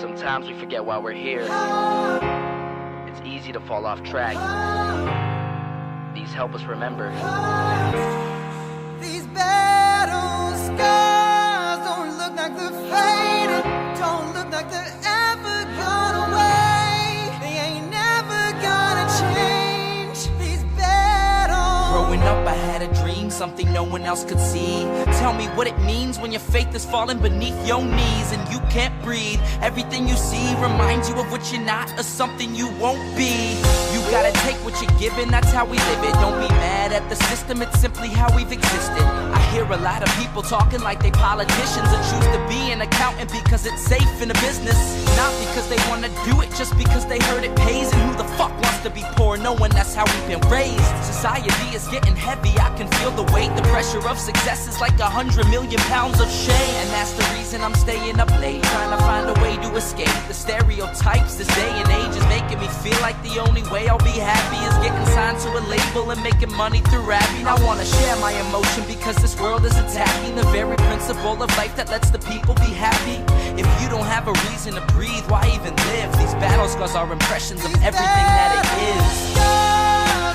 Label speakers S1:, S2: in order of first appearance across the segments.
S1: Sometimes we forget why we're here. It's easy to fall off track. These help us remember.
S2: These battle scars don't look like they're faded, don't look like they're ever gone away. They ain't never gonna change. These battles.
S3: Growing up, I had a dream, something no one else could see. Tell me what it means when your faith is falling beneath your knees and you can't breathe. Everything you see reminds you of what you're not or something you won't be. You gotta take what you're given, that's how we live it. Don't be mad at the system, it's simply how we've existed. I hear a lot of people talking like they politicians and choose to be an accountant because it's safe in a business. Not because they wanna do it, just because they heard it pays. And who the fuck wants to be poor knowing that's how we've been raised? Society is getting heavy, I can feel the weight. The pressure of success is like 100 million pounds of shame. And that's the reason I'm staying up late, trying to find a way to escape the stereotypes. This day and age is making me feel like the only way I'll be happy is getting signed to a label and making money through rapping. I wanna share my emotion because this world is attacking the very principle of life that lets the people be happy. If you don't have a reason to breathe, why even live? These battle scars are impressions of everything that it is.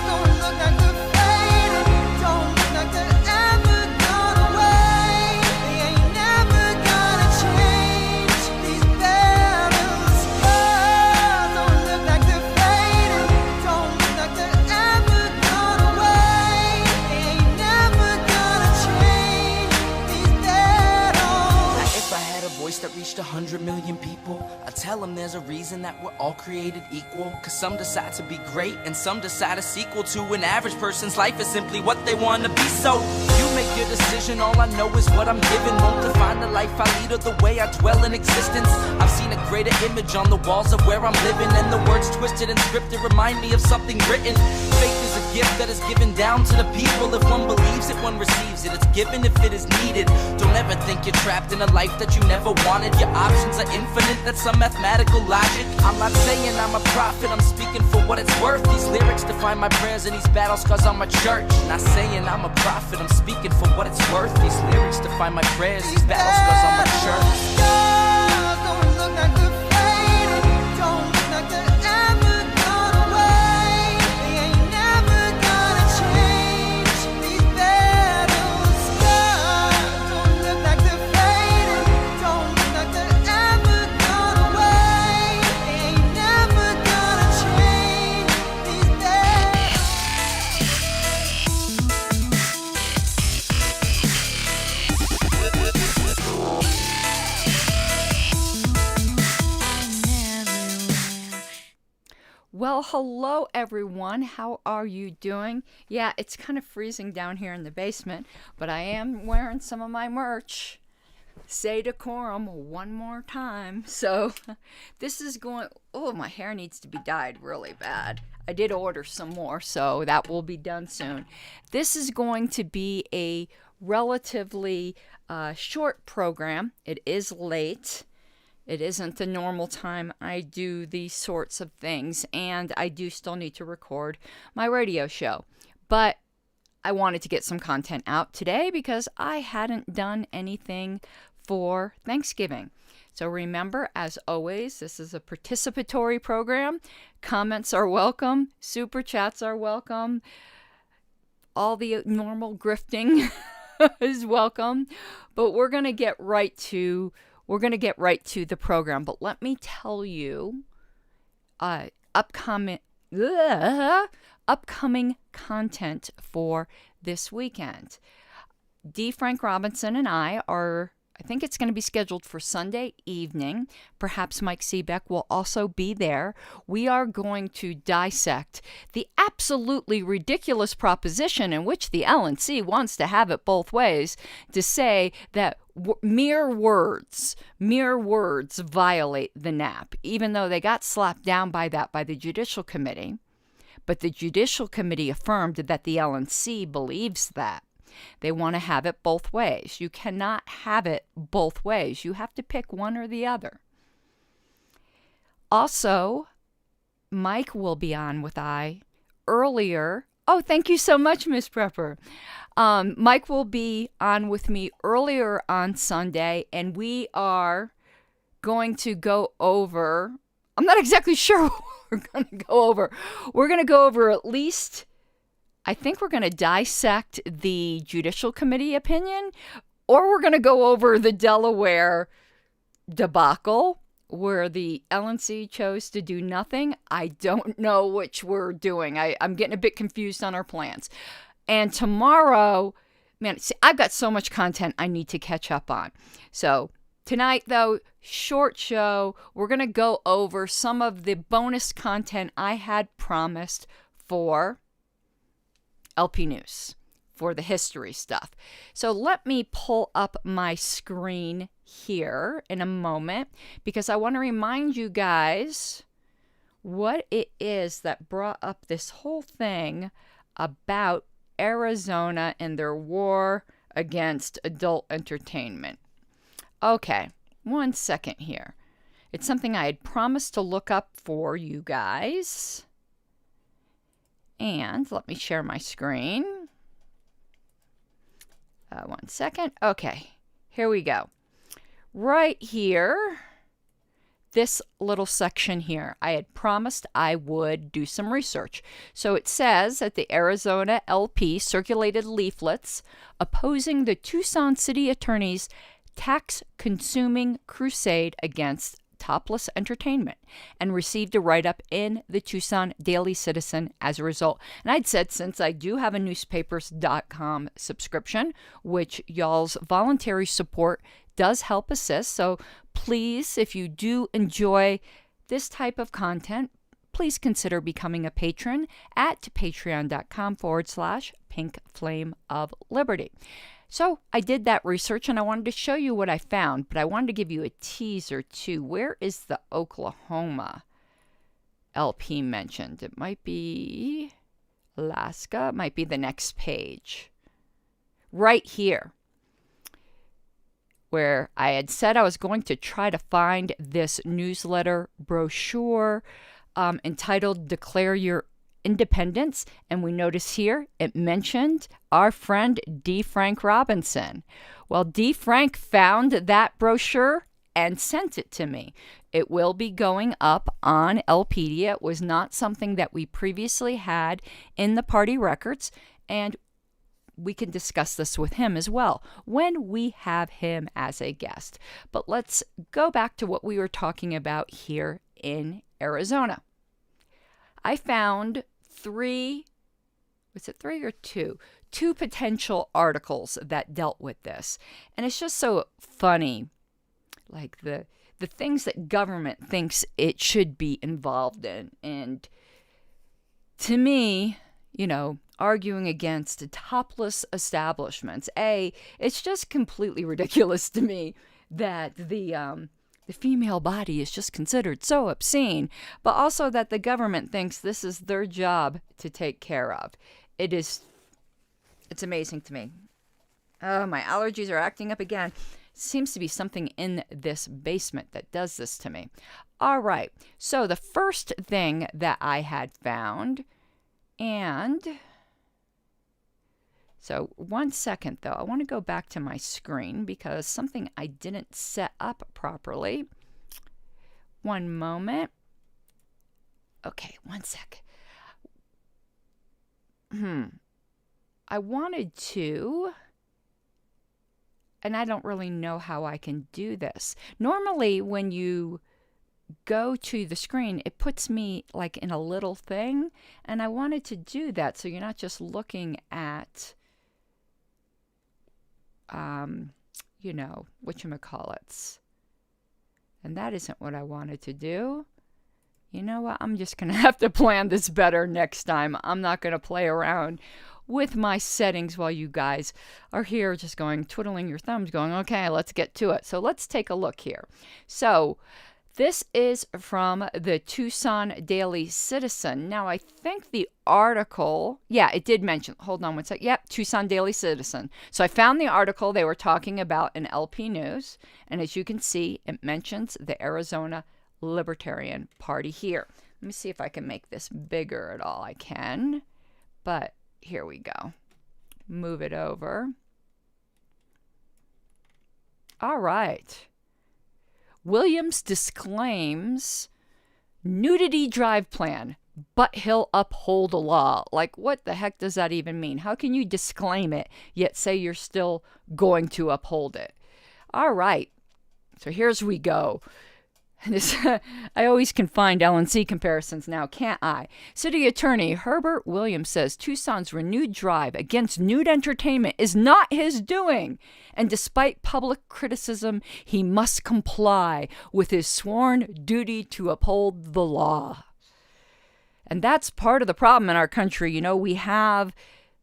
S2: Don't look like they're faded, don't look like they're ever gone away. They ain't never gonna change. These battle scars don't look like they're faded, don't look like they're ever gone away. They ain't never gonna change. These battles.
S3: Now, if I had a voice that reached 100 million people, I'd tell them there's a reason that we're all created equal. Cause some decide to be great and some decide a sequel to an average person's life is simply what they want to be. So you make your decision, all I know is what I'm given won't define the life I lead or the way I dwell in existence. I've seen a greater image on the walls of where I'm living, and the words twisted and scripted remind me of something written. Faith is a gift that is given down to the people. If one believes it, one receives it. It's given if it is needed. Don't ever think you're trapped in a life that you never wanted. Your options are infinite, that's some mathematical logic. I'm not saying I'm a prophet, I'm speaking for what it's worth. These lyrics define my prayers and these battle scars on my church. Not saying I'm a prophet, I'm speaking for what it's worth. These lyrics define my prayers, these battle scars on my church.
S2: Scars don't look like they're faded, don't look like they're ever gone away. They ain't never gonna change. These battle scars don't look like they're faded, don't look like they're ever gone away. They ain't never gonna change. These battles.
S4: Well, hello everyone. How are you doing? Yeah, it's kind of freezing down here in the basement, but I am wearing some of my merch. Say decorum one more time. So this is going, oh, my hair needs to be dyed really bad. I did order some more, so that will be done soon. This is going to be a relatively short program. It is late. It isn't the normal time I do these sorts of things, and I do still need to record my radio show. But I wanted to get some content out today because I hadn't done anything for Thanksgiving. So remember, as always, this is a participatory program. Comments are welcome. Super chats are welcome. All the normal grifting is welcome. But we're going to get right to the program. But let me tell you, upcoming content for this weekend. D. Frank Robinson and I think it's going to be scheduled for Sunday evening. Perhaps Mike Seebeck will also be there. We are going to dissect the absolutely ridiculous proposition in which the LNC wants to have it both ways, to say that mere words violate the NAP, even though they got slapped down by that by the Judicial Committee. But the Judicial Committee affirmed that the LNC believes that. They want to have it both ways. You cannot have it both ways. You have to pick one or the other. Also, Mike will be on with I earlier. Oh, thank you so much, Miss Prepper. Mike will be on with me earlier on Sunday, and we are going to go over, I'm not exactly sure what we're going to go over. We're going to go over at least, I think we're going to dissect the Judicial Committee opinion, or we're going to go over the Delaware debacle where the LNC chose to do nothing. I don't know which we're doing. I'm getting a bit confused on our plans. And tomorrow, man, see, I've got so much content I need to catch up on. So tonight, though, short show. We're going to go over some of the bonus content I had promised for LP News, for the history stuff. So let me pull up my screen here in a moment, because I want to remind you guys what it is that brought up this whole thing about Arizona and their war against adult entertainment. Okay, 1 second here. It's something I had promised to look up for you guys. And let me share my screen. 1 second. Okay, here we go. Right here, this little section here, I had promised I would do some research. So it says that the Arizona LP circulated leaflets opposing the Tucson City Attorney's tax-consuming crusade against topless entertainment, and received a write-up in the Tucson Daily Citizen as a result. And I'd said, since I do have a newspapers.com subscription, which y'all's voluntary support does help assist, so please, if you do enjoy this type of content, please consider becoming a patron at patreon.com/Pink Flame of Liberty. So I did that research, and I wanted to show you what I found, but I wanted to give you a teaser too. Where is the Oklahoma LP mentioned? It might be Alaska. It might be the next page. Right here, where I had said I was going to try to find this newsletter brochure entitled Declare Your Independence, and we notice here it mentioned our friend D. Frank Robinson. Well, D. Frank found that brochure and sent it to me. It will be going up on Lpedia. It was not something that we previously had in the party records, and we can discuss this with him as well when we have him as a guest. But let's go back to what we were talking about here in Arizona. I found three or two potential articles that dealt with this. And it's just so funny, like the things that government thinks it should be involved in. And to me, you know, arguing against topless establishments, it's just completely ridiculous to me that the female body is just considered so obscene, but also that the government thinks this is their job to take care of. It's amazing to me. Oh, my allergies are acting up again. Seems to be something in this basement that does this to me. All right, so the first thing that I had found, and so 1 second though, I want to go back to my screen because something I didn't set up properly. 1 moment. Okay, 1 sec. I wanted to, and I don't really know how I can do this. Normally when you go to the screen, it puts me like in a little thing, and I wanted to do that so you're not just looking at you know, whatchamacallits. And that isn't what I wanted to do. You know what? I'm just going to have to plan this better next time. I'm not going to play around with my settings while you guys are here just going, twiddling your thumbs, going, okay, let's get to it. So let's take a look here. So this is from the Tucson Daily Citizen. Now, I think the article, yeah, it did mention, hold on 1 sec. Yep, Tucson Daily Citizen. So I found the article they were talking about in LP News. And as you can see, it mentions the Arizona Libertarian Party here. Let me see if I can make this bigger at all. I can, but here we go. Move it over. All right. Williams disclaims nudity drive plan, but he'll uphold the law. Like, what the heck does that even mean? How can you disclaim it, yet say you're still going to uphold it? All right, so here's we go. This, I always can find LNC comparisons now, can't I? City Attorney Herbert Williams says Tucson's renewed drive against nude entertainment is not his doing. And despite public criticism, he must comply with his sworn duty to uphold the law. And that's part of the problem in our country. You know, we have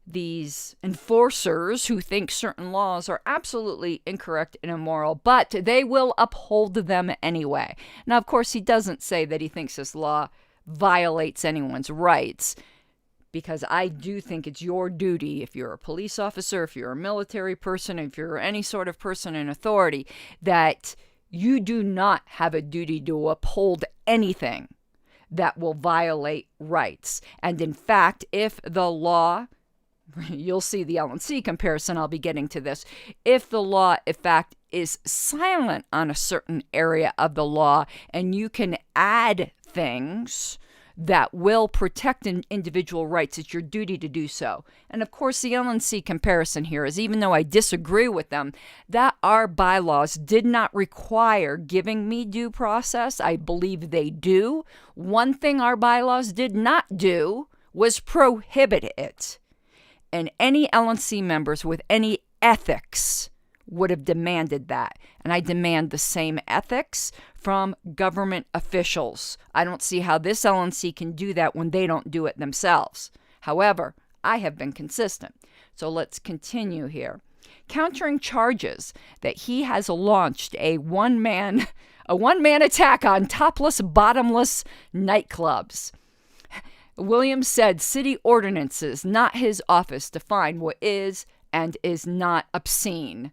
S4: these enforcers who think certain laws are absolutely incorrect and immoral, but they will uphold them anyway. Now, of course, he doesn't say that he thinks this law violates anyone's rights, because I do think it's your duty, if you're a police officer, if you're a military person, if you're any sort of person in authority, that you do not have a duty to uphold anything that will violate rights. And in fact, if the law, you'll see the LNC comparison, I'll be getting to this. If the law, in fact, is silent on a certain area of the law, and you can add things that will protect an individual rights, it's your duty to do so. And of course, the LNC comparison here is, even though I disagree with them, that our bylaws did not require giving me due process. I believe they do. One thing our bylaws did not do was prohibit it. And any LNC members with any ethics would have demanded that. And I demand the same ethics from government officials. I don't see how this LNC can do that when they don't do it themselves. However, I have been consistent. So let's continue here. Countering charges that he has launched a one-man attack on topless, bottomless nightclubs. Williams said city ordinances, not his office, define what is and is not obscene.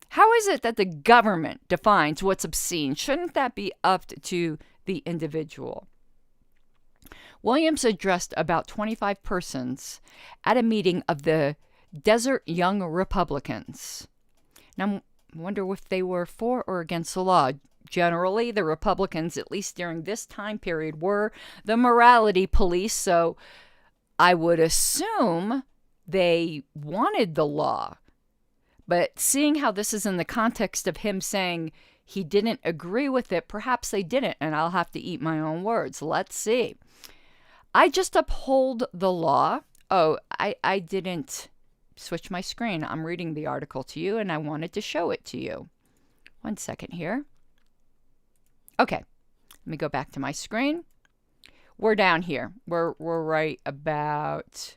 S4: How is it that the government defines what's obscene? Shouldn't that be up to the individual? Williams addressed about 25 persons at a meeting of the Desert Young Republicans. Now, I wonder if they were for or against the law. Generally, the Republicans, at least during this time period, were the morality police, so I would assume they wanted the law. But seeing how this is in the context of him saying he didn't agree with it, perhaps they didn't, and I'll have to eat my own words. Let's see. I just uphold the law. Oh, I didn't switch my screen. I'm reading the article to you, and I wanted to show it to you. 1 second here. Okay, let me go back to my screen. We're down here. We're right about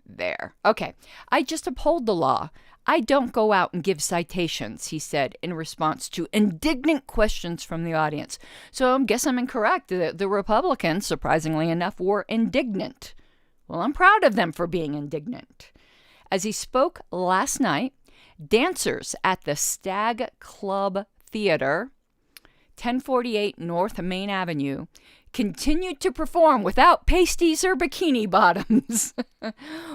S4: there. Okay, I just uphold the law. I don't go out and give citations, he said in response to indignant questions from the audience. So I guess I'm incorrect. The Republicans, surprisingly enough, were indignant. Well, I'm proud of them for being indignant. As he spoke last night, dancers at the Stag Club Theater, 1048 North Main Avenue, continued to perform without pasties or bikini bottoms,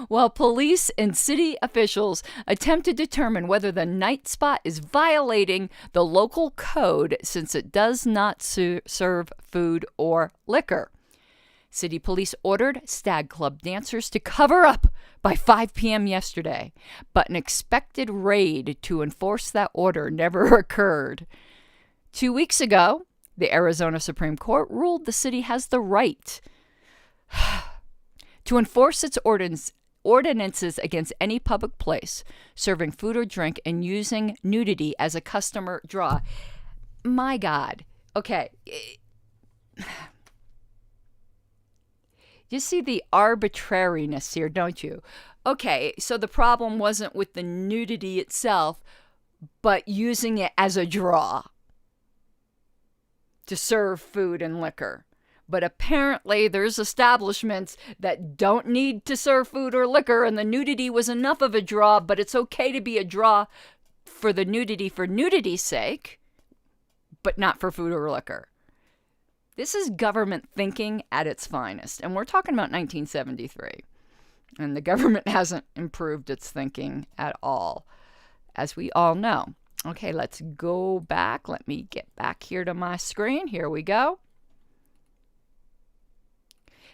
S4: while police and city officials attempt to determine whether the night spot is violating the local code since it does not serve food or liquor. City police ordered Stag Club dancers to cover up by 5 p.m. yesterday, but an expected raid to enforce that order never occurred. 2 weeks ago, the Arizona Supreme Court ruled the city has the right to enforce its ordinances against any public place serving food or drink and using nudity as a customer draw. My God. Okay. You see the arbitrariness here, don't you? Okay, so the problem wasn't with the nudity itself, but using it as a draw to serve food and liquor. But apparently there's establishments that don't need to serve food or liquor, and the nudity was enough of a draw, but it's okay to be a draw for the nudity for nudity's sake, but not for food or liquor. This is government thinking at its finest, and we're talking about 1973. And the government hasn't improved its thinking at all, as we all know. Okay, let's go back. Let me get back here to my screen. Here we go.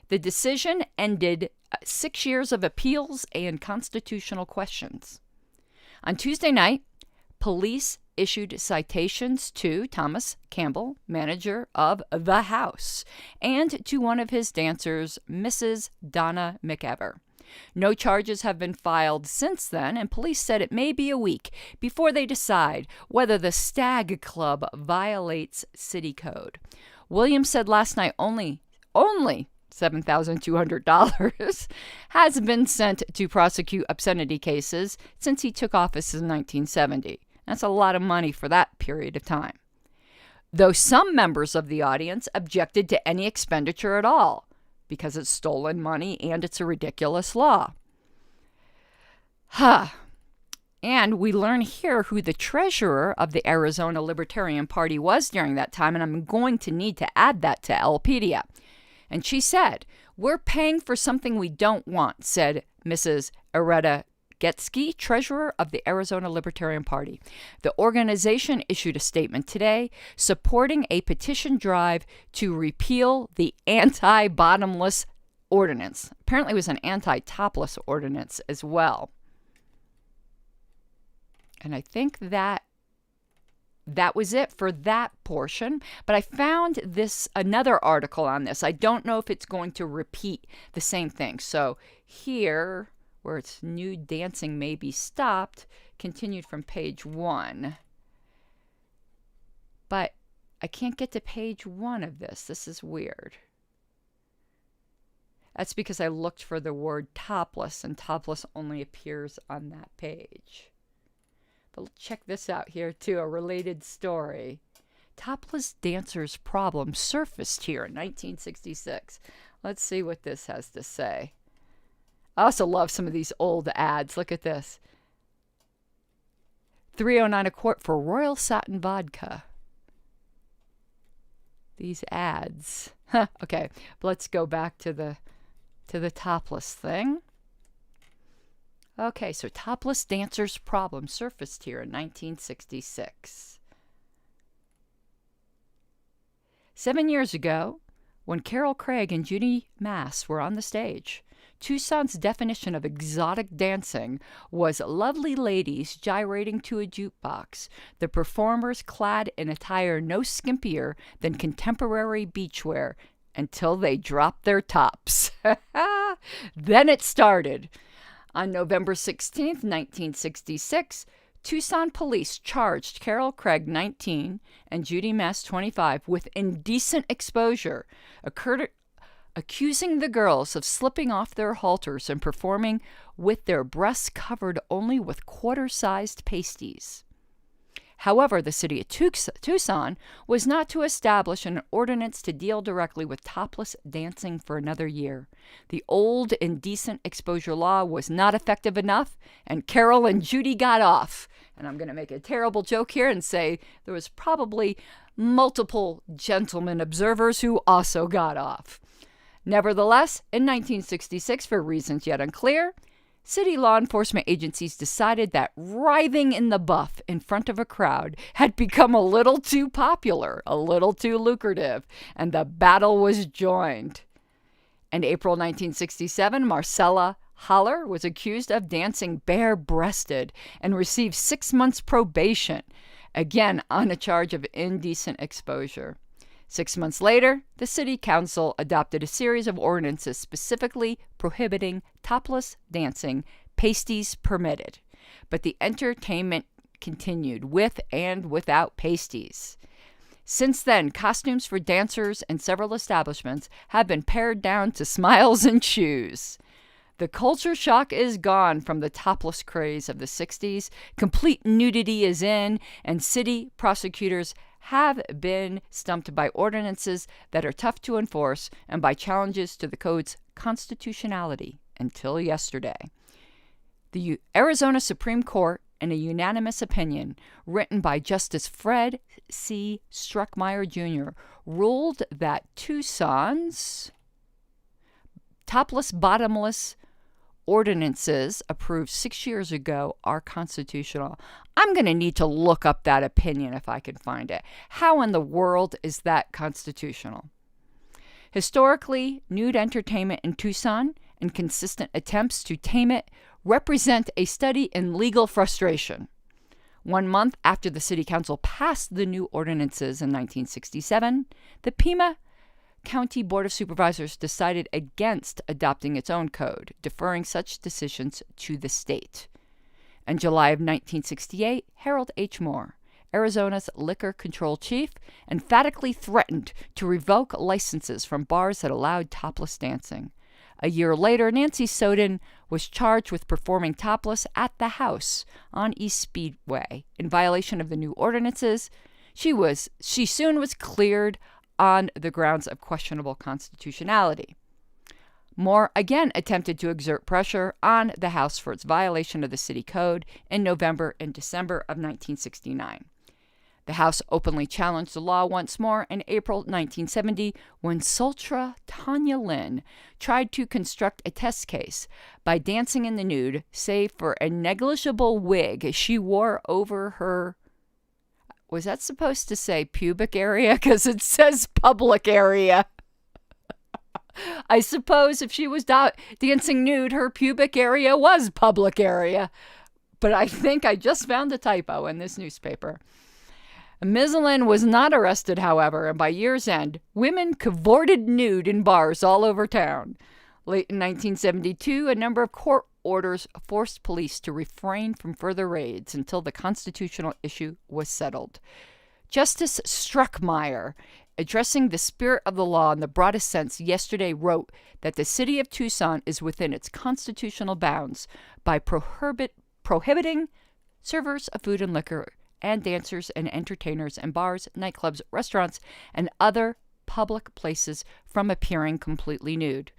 S4: The decision ended 6 years of appeals and constitutional questions. On Tuesday night, police issued citations to Thomas Campbell, manager of the house, and to one of his dancers, Mrs. Donna McEver. No charges have been filed since then, and police said it may be a week before they decide whether the Stag Club violates city code. Williams said last night only $7,200 has been sent to prosecute obscenity cases since he took office in 1970. That's a lot of money for that period of time. Though some members of the audience objected to any expenditure at all because it's stolen money and it's a ridiculous law. And we learn here who the treasurer of the Arizona Libertarian Party was during that time, and I'm going to need to add that to Lpedia. And she said, "We're paying for something we don't want," said Mrs. Areta Getsky, treasurer of the Arizona Libertarian Party. The organization issued a statement today supporting a petition drive to repeal the anti-bottomless ordinance. Apparently it was an anti-topless ordinance as well. And I think that was it for that portion. But I found another article on this. I don't know if it's going to repeat the same thing. So here, where it's nude dancing may be stopped, continued from page 1. But I can't get to page 1 of this. This is weird. That's because I looked for the word topless, and topless only appears on that page. But let's check this out here too, a related story. Topless dancers' problem surfaced here in 1966. Let's see what this has to say. I also love some of these old ads. Look at this. $3.09 a quart for Royal Satin vodka. These ads. Okay, but let's go back to the topless thing. Okay, so topless dancers' problem surfaced here in 1966. 7 years ago, when Carol Craig and Judy Mass were on the stage, Tucson's definition of exotic dancing was lovely ladies gyrating to a jukebox, the performers clad in attire no skimpier than contemporary beachwear until they dropped their tops. Then it started. On November 16, 1966, Tucson police charged Carol Craig, 19, and Judy Mass, 25, with indecent exposure, accusing the girls of slipping off their halters and performing with their breasts covered only with quarter-sized pasties. However, the city of Tucson was not to establish an ordinance to deal directly with topless dancing for another year. The old indecent exposure law was not effective enough, and Carol and Judy got off. And I'm going to make a terrible joke here and say there was probably multiple gentlemen observers who also got off. Nevertheless, in 1966, for reasons yet unclear, city law enforcement agencies decided that writhing in the buff in front of a crowd had become a little too popular, a little too lucrative, and the battle was joined. In April 1967, Marcella Haller was accused of dancing bare-breasted and received 6 months probation, again on a charge of indecent exposure. 6 months later, the city council adopted a series of ordinances specifically prohibiting topless dancing, pasties permitted. But the entertainment continued with and without pasties. Since then, costumes for dancers in several establishments have been pared down to smiles and shoes. The culture shock is gone from the topless craze of the 60s. Complete nudity is in, and city prosecutors have been stumped by ordinances that are tough to enforce and by challenges to the code's constitutionality until yesterday. The Arizona Supreme Court, in a unanimous opinion written by Justice Fred C. Struckmeyer Jr., ruled that Tucson's topless, bottomless ordinances approved 6 years ago are constitutional. I'm going to need to look up that opinion if I can find it. How in the world is that constitutional? Historically, nude entertainment in Tucson and consistent attempts to tame it represent a study in legal frustration. 1 month after the city council passed the new ordinances in 1967, the Pima County Board of Supervisors decided against adopting its own code, deferring such decisions to the state. In July of 1968, Harold H. Moore, Arizona's liquor control chief, emphatically threatened to revoke licenses from bars that allowed topless dancing. A year later, Nancy Soden was charged with performing topless at the house on East Speedway in violation of the new ordinances. She soon was cleared on the grounds of questionable constitutionality. Moore again attempted to exert pressure on the House for its violation of the city code in November and December of 1969. The House openly challenged the law once more in April 1970 when Sultra Tanya Lynn tried to construct a test case by dancing in the nude, save for a negligible wig she wore over her... Was that supposed to say pubic area? Because it says public area. I suppose if she was dancing nude, her pubic area was public area. But I think I just found a typo in this newspaper. Ms. Lynn was not arrested, however, and by year's end, women cavorted nude in bars all over town. Late in 1972, a number of court orders forced police to refrain from further raids until the constitutional issue was settled. Justice Struckmeyer, addressing the spirit of the law in the broadest sense yesterday, wrote that the city of Tucson is within its constitutional bounds by prohibiting servers of food and liquor and dancers and entertainers in bars, nightclubs, restaurants, and other public places from appearing completely nude.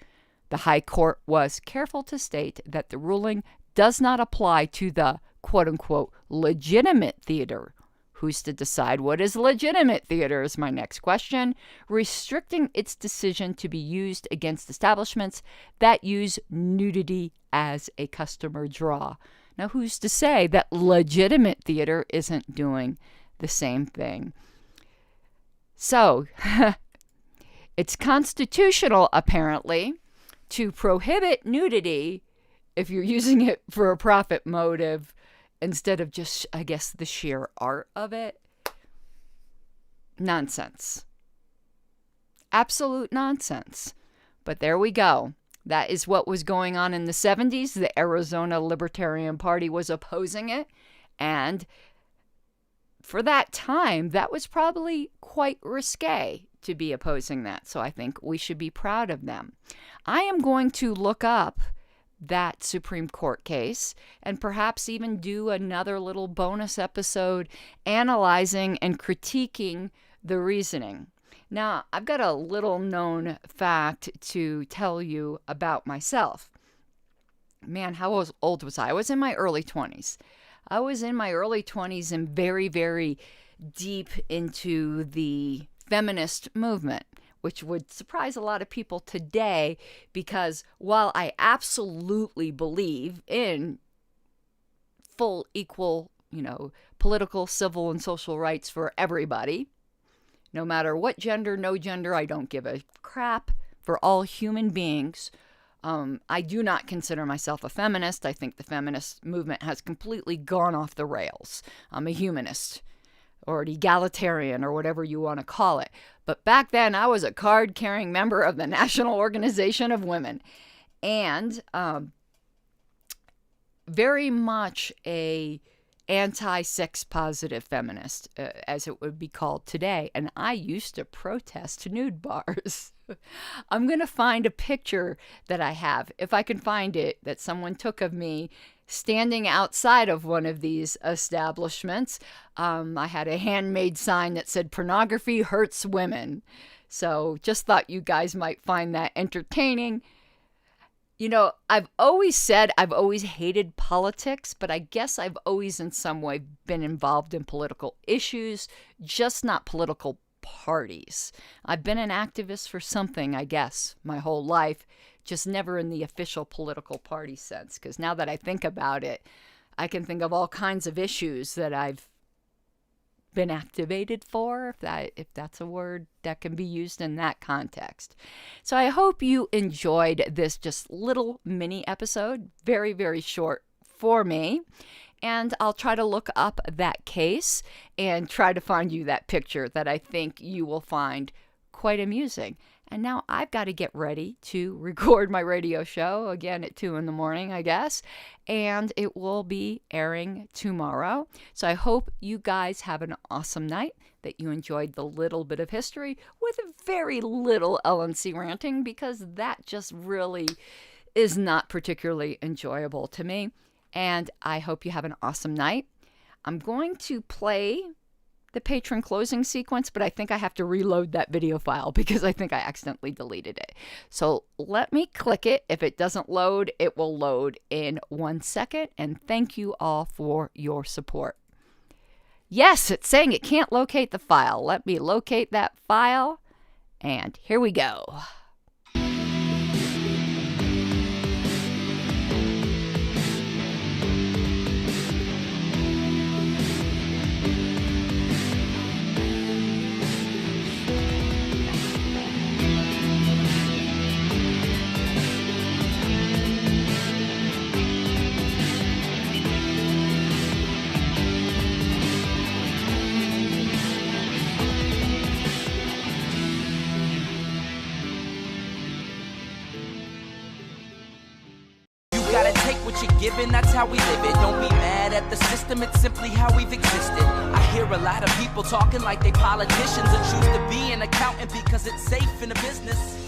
S4: The High Court was careful to state that the ruling does not apply to the quote-unquote legitimate theater. Who's to decide what is legitimate theater is my next question, restricting its decision to be used against establishments that use nudity as a customer draw. Now, who's to say that legitimate theater isn't doing the same thing? So, it's constitutional, apparently, to prohibit nudity if you're using it for a profit motive instead of just, I guess, the sheer art of it. Nonsense. Absolute nonsense. But there we go. That is what was going on in the 70s. The Arizona Libertarian Party was opposing it. And for that time, that was probably quite risque to be opposing that. So I think we should be proud of them. I am going to look up that Supreme Court case and perhaps even do another little bonus episode analyzing and critiquing the reasoning. Now, I've got a little known fact to tell you about myself. Man, how old was I? I was in my early 20s. I was in my early 20s and very, very deep into the feminist movement, which would surprise a lot of people today because while I absolutely believe in full, equal, political, civil, and social rights for everybody, no matter what gender, no gender, I don't give a crap for all human beings. I do not consider myself a feminist. I think the feminist movement has completely gone off the rails. I'm a humanist or an egalitarian or whatever you want to call it. But back then, I was a card-carrying member of the National Organization of Women and very much a anti-sex positive feminist, as it would be called today. And I used to protest nude bars. I'm going to find a picture that I have, if I can find it, that someone took of me standing outside of one of these establishments. I had a handmade sign that said, "Pornography hurts women." So just thought you guys might find that entertaining. I've always said I've always hated politics, but I guess I've always in some way been involved in political issues, just not political parties. I've been an activist for something, I guess, my whole life, just never in the official political party sense. Because now that I think about it, I can think of all kinds of issues that I've been activated for, if that's a word that can be used in that context. So I hope you enjoyed this just little mini episode, very, very short for me. And I'll try to look up that case and try to find you that picture that I think you will find quite amusing. And now I've got to get ready to record my radio show again at 2 a.m, I guess. And it will be airing tomorrow. So I hope you guys have an awesome night, that you enjoyed the little bit of history with very little LNC ranting, because that just really is not particularly enjoyable to me. And I hope you have an awesome night. I'm going to play the patron closing sequence, but I think I have to reload that video file because I think I accidentally deleted it. So let me click it. If it doesn't load, it will load in 1 second. And thank you all for your support. Yes, it's saying it can't locate the file. Let me locate that file. And here we go.
S3: Gotta take what you're given, that's how we live it. Don't be mad at the system, it's simply how we've existed. I hear a lot of people talking like they politicians and choose to be an accountant because it's safe in the business.